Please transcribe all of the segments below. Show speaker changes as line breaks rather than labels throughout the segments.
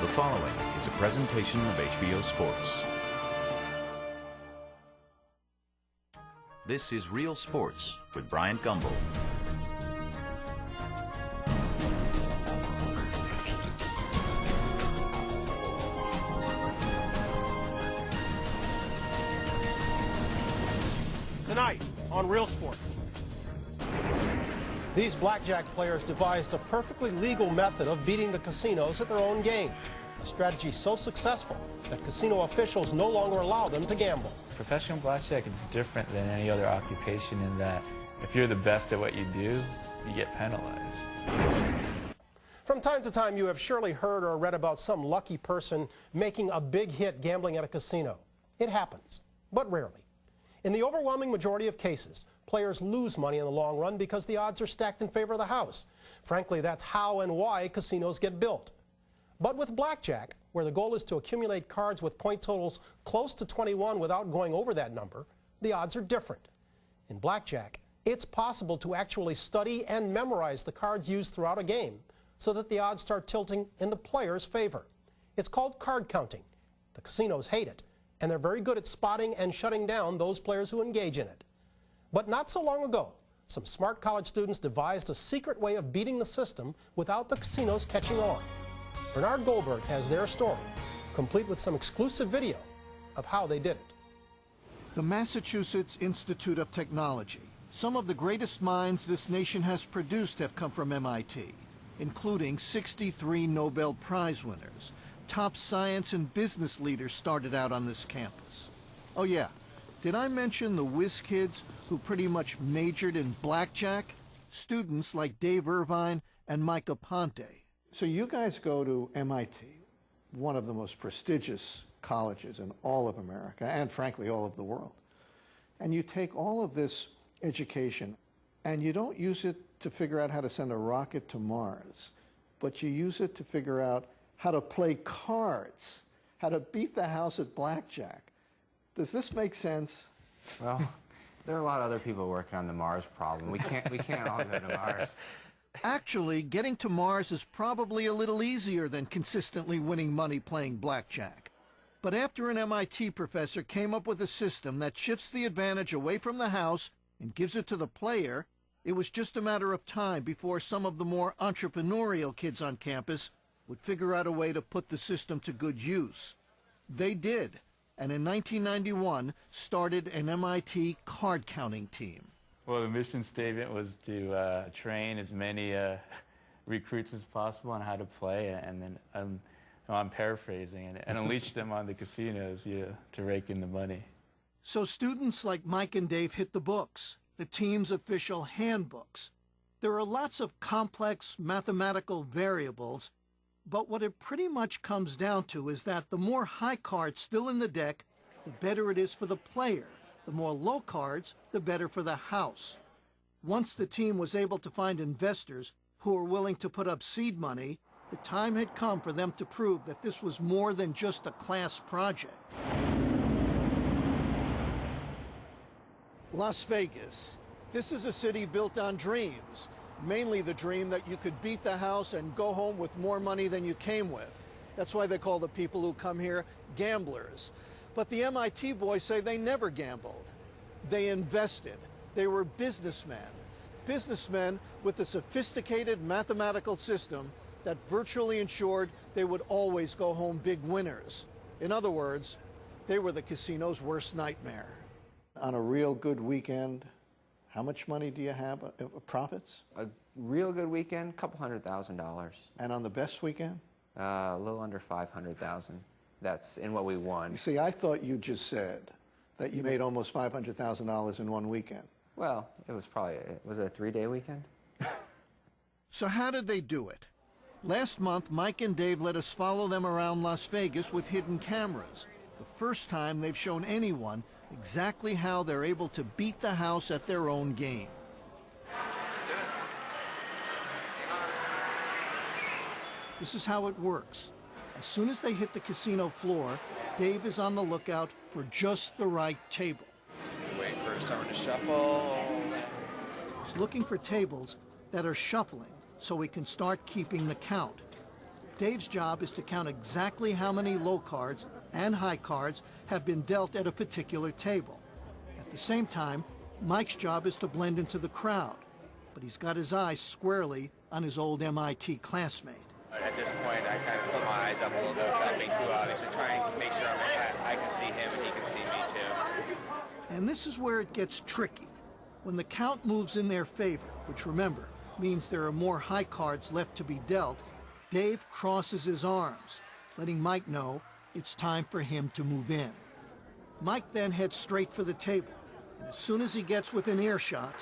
following is a presentation of HBO Sports. This is Real Sports with Bryant Gumbel.
Tonight on Real Sports. These blackjack players devised a perfectly legal method of beating the casinos at their own game. A strategy so successful that casino officials no longer allow them to gamble.
Professional blackjack is different than any other occupation in that if you're the best at what you do, you get penalized.
From time to time, you have surely heard or read about some lucky person making a big hit gambling at a casino. It happens, but rarely. In the overwhelming majority of cases, players lose money in the long run because the odds are stacked in favor of the house. Frankly, that's how and why casinos get built. But with blackjack, where the goal is to accumulate cards with point totals close to 21 without going over that number, the odds are different. In blackjack, it's possible to actually study and memorize the cards used throughout a game so that the odds start tilting in the player's favor. It's called card counting. The casinos hate it, and they're very good at spotting and shutting down those players who engage in it. But not so long ago, some smart college students devised a secret way of beating the system without the casinos catching on. Bernard Goldberg has their story, complete with some exclusive video of how they did it.
The Massachusetts Institute of Technology. Some of the greatest minds this nation has produced have come from MIT, including 63 Nobel Prize winners. Top science and business leaders started out on this campus. Oh yeah, did I mention the whiz kids who pretty much majored in blackjack? Students like Dave Irvine and Micah Ponte. So you guys go to MIT, one of the most prestigious colleges in all of America, and frankly all of the world. And you take all of this education, and you don't use it to figure out how to send a rocket to Mars, but you use it to figure out how to play cards, how to beat the house at blackjack. Does this make sense?
Well, there are a lot of other people working on the Mars problem. We can't all go to Mars.
Actually, getting to Mars is probably a little easier than consistently winning money playing blackjack. But after an MIT professor came up with a system that shifts the advantage away from the house and gives it to the player, it was just a matter of time before some of the more entrepreneurial kids on campus would figure out a way to put the system to good use. They did, and in 1991 started an MIT card counting team.
Well, the mission statement was to train as many recruits as possible on how to play, and then I'm paraphrasing, and unleash them on the casinos to rake in the money.
So students like Mike and Dave hit the books, the team's official handbooks. There are lots of complex mathematical variables, but what it pretty much comes down to is that the more high cards still in the deck, the better it is for the player. The more low cards, the better for the house. Once the team was able to find investors who were willing to put up seed money, the time had come for them to prove that this was more than just a class project. Las Vegas. This is a city built on dreams, mainly the dream that you could beat the house and go home with more money than you came with. That's why they call the people who come here gamblers. But the MIT boys say they never gambled. They invested. They were businessmen. Businessmen with a sophisticated mathematical system that virtually ensured they would always go home big winners. In other words, they were the casino's worst nightmare. On a real good weekend, how much money do you have, profits?
A real good weekend, $200,000.
And on the best weekend?
A little under $500,000. That's in what we won.
You see, I thought you just said that you made almost $500,000 in one weekend.
Well, it was was it a 3-day weekend?
So how did they do it? Last month, Mike and Dave let us follow them around Las Vegas with hidden cameras. The first time they've shown anyone exactly how they're able to beat the house at their own game. This is how it works. As soon as they hit the casino floor, Dave is on the lookout for just the right table.
Wait for someone to shuffle.
He's looking for tables that are shuffling so he can start keeping the count. Dave's job is to count exactly how many low cards and high cards have been dealt at a particular table. At the same time, Mike's job is to blend into the crowd, but he's got his eyes squarely on his old MIT classmate.
At this point, I kind of put my eyes up a little bit without being too obvious and trying to make sure I can see him and he can see me too.
And this is where it gets tricky. When the count moves in their favor, which remember, means there are more high cards left to be dealt, Dave crosses his arms, letting Mike know it's time for him to move in. Mike then heads straight for the table, and as soon as he gets within earshot,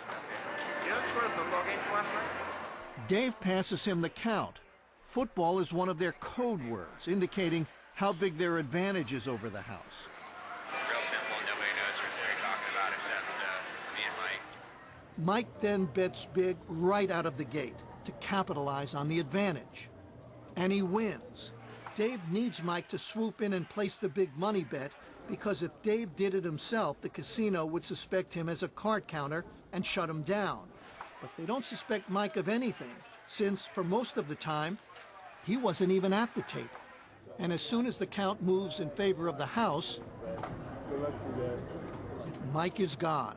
Dave passes him the count. Football is one of their code words, indicating how big their advantage is over the house.
Real simple, nobody knows what they're talking about except me and Mike.
Mike then bets big right out of the gate to capitalize on the advantage. And he wins. Dave needs Mike to swoop in and place the big money bet, because if Dave did it himself, the casino would suspect him as a card counter and shut him down. But they don't suspect Mike of anything, since for most of the time, he wasn't even at the table. And as soon as the count moves in favor of the house, Mike is gone.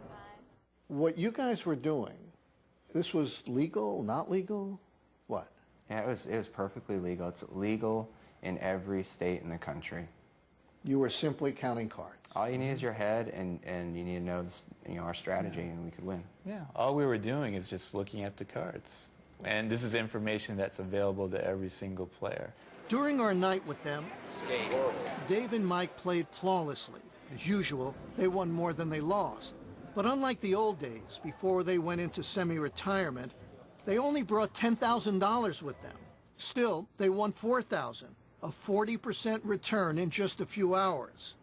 What you guys were doing, this was legal, not legal? What?
Yeah, it was perfectly legal. It's legal in every state in the country.
You were simply counting cards.
All you need is your head, and you need to know this, our strategy, and we could win.
Yeah, all we were doing is just looking at the cards. And this is information that's available to every single player.
During our night with them, Dave and Mike played flawlessly. As usual, they won more than they lost. But unlike the old days, before they went into semi-retirement, they only brought $10,000 with them. Still, they won $4,000, a 40% return in just a few hours.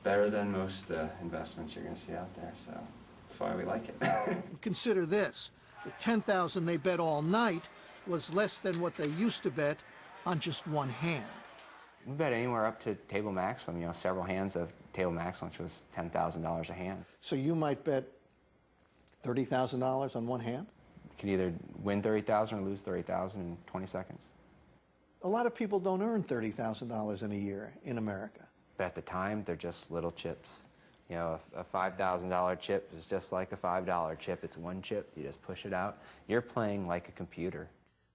Better than most investments you're going to see out there, so that's why we like it.
Consider this. The $10,000 they bet all night was less than what they used to bet on just one hand.
We bet anywhere up to table maximum, several hands of table maximum, which was $10,000 a hand.
So you might bet $30,000 on one hand?
You could either win $30,000 or lose $30,000 in 20 seconds.
A lot of people don't earn $30,000 in a year in America.
But at the time, they're just little chips. A $5,000 chip is just like a $5 chip. It's one chip. You just push it out. You're playing like a computer.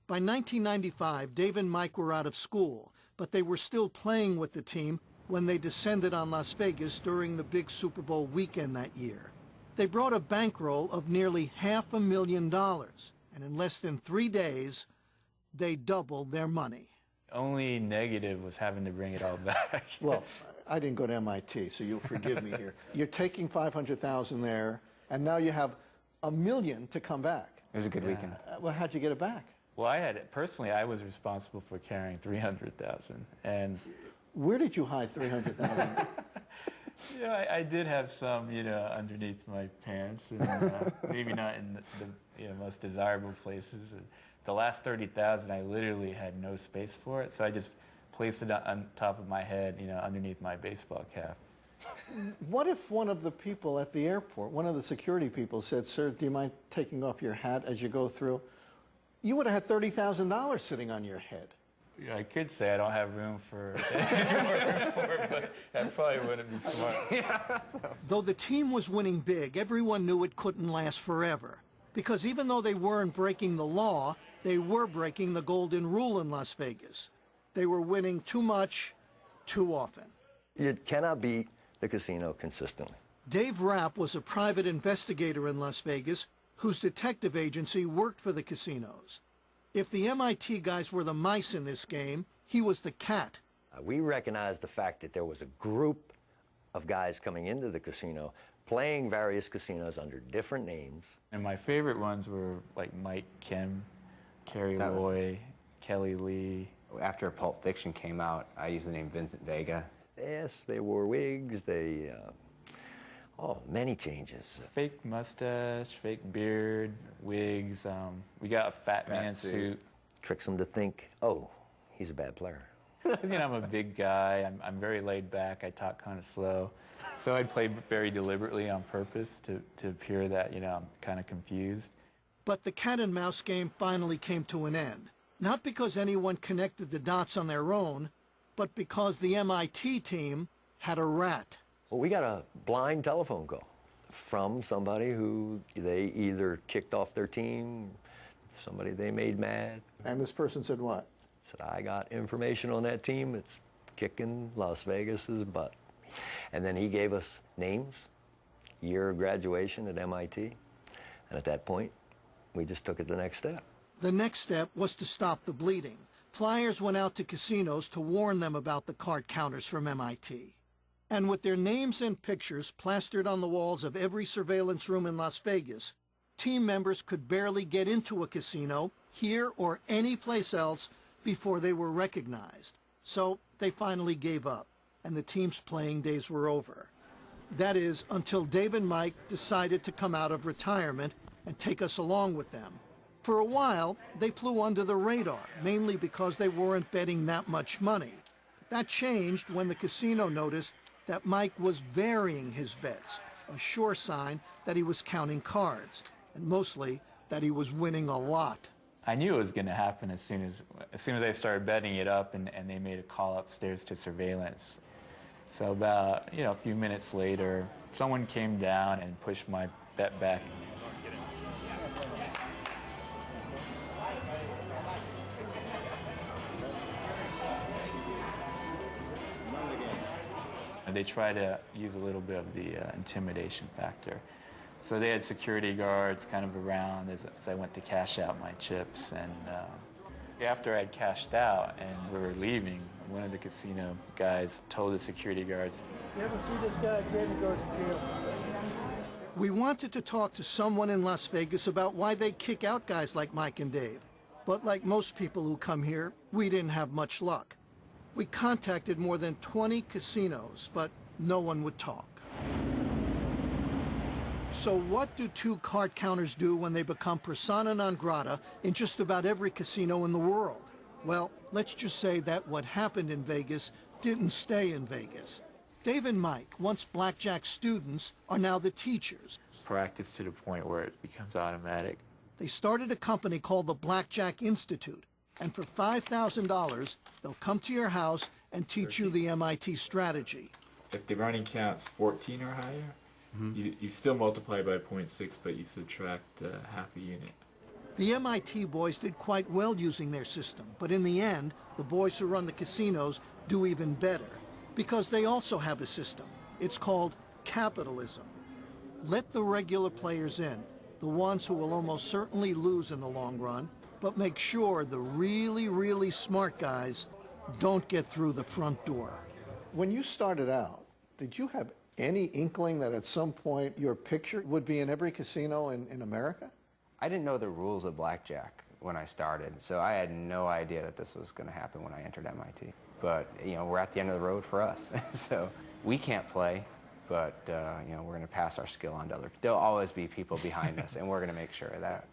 By 1995, Dave and Mike were out of school, but they were still playing with the team when they descended on Las Vegas during the big Super Bowl weekend that year. They brought a bankroll of nearly $500,000, and in less than 3 days, they doubled their money.
Only negative was having to bring it all back.
Well, I didn't go to MIT, so you'll forgive me here. You're taking $500,000 there, and now you have $1 million to come back.
It was a good weekend.
Well, how'd you get it back?
Well, personally, I was responsible for carrying $300,000, and
where did you hide $300,000?
I did have some, underneath my pants, and maybe not in the most desirable places. And the last $30,000, I literally had no space for it, so I just placed it on top of my head, underneath my baseball cap.
What if one of the people at the airport, one of the security people said, "Sir, do you mind taking off your hat as you go through?" You would have had $30,000 sitting on your head.
I could say I don't have room for any more room for it, but that probably wouldn't be smart.
Though the team was winning big, everyone knew it couldn't last forever. Because even though they weren't breaking the law, they were breaking the golden rule in Las Vegas. They were winning too much, too often.
You cannot beat the casino consistently.
Dave Rapp was a private investigator in Las Vegas whose detective agency worked for the casinos. If the MIT guys were the mice in this game, he was the cat.
We recognized the fact that there was a group of guys coming into the casino playing various casinos under different names.
And my favorite ones were like Mike Kim, Kerry Loy, Kelly Lee.
After Pulp Fiction came out, I used the name Vincent Vega.
Yes, they wore wigs, many changes.
Fake mustache, fake beard, wigs. We got a fat man suit.
Tricks them to think, oh, he's a bad player.
I'm a big guy. I'm very laid back. I talk kind of slow. So I'd play very deliberately on purpose to appear that, I'm kind of confused.
But the cat and mouse game finally came to an end Not because anyone connected the dots on their own, but because the MIT team had a rat.
Well, we got a blind telephone call from somebody who they either kicked off their team, somebody they made mad.
And this person said what?
Said, I got information on that team. It's kicking Las Vegas's butt. And then he gave us names, year of graduation at MIT. And at that point, we just took it the next step.
The next step was to stop the bleeding. Flyers went out to casinos to warn them about the card counters from MIT. And with their names and pictures plastered on the walls of every surveillance room in Las Vegas, team members could barely get into a casino, here or any place else, before they were recognized. So they finally gave up, and the team's playing days were over. That is, until Dave and Mike decided to come out of retirement and take us along with them. For a while, they flew under the radar, mainly because they weren't betting that much money. That changed when the casino noticed that Mike was varying his bets, a sure sign that he was counting cards, and mostly that he was winning a lot.
I knew it was going to happen as soon as I started betting it up and they made a call upstairs to surveillance. So about, a few minutes later, someone came down and pushed my bet back. They try to use a little bit of the intimidation factor. So they had security guards kind of around as I went to cash out my chips. And after I'd cashed out and we were leaving, one of the casino guys told the security guards,
"You ever see this guy again, he goes to jail."
We wanted to talk to someone in Las Vegas about why they kick out guys like Mike and Dave. But like most people who come here, we didn't have much luck. We contacted more than 20 casinos, but no one would talk. So what do two card counters do when they become persona non grata in just about every casino in the world? Well, let's just say that what happened in Vegas didn't stay in Vegas. Dave and Mike, once Blackjack students, are now the teachers.
practice to the point where it becomes automatic.
They started a company called the Blackjack Institute, and for $5,000, they'll come to your house and teach you the MIT strategy.
If the running count's 14 or higher, you still multiply by 0.6, but you subtract half a unit.
The MIT boys did quite well using their system, but in the end, the boys who run the casinos do even better, because they also have a system. It's called capitalism. Let the regular players in, the ones who will almost certainly lose in the long run, but make sure the really, really smart guys don't get through the front door.
When you started out, did you have any inkling that at some point your picture would be in every casino in America?
I didn't know the rules of blackjack when I started, so I had no idea that this was going to happen when I entered MIT. But, you know, we're at the end of the road for us. So we can't play, but, you know, we're going to pass our skill on to other people. There'll always be people behind us, and we're going to make sure of that.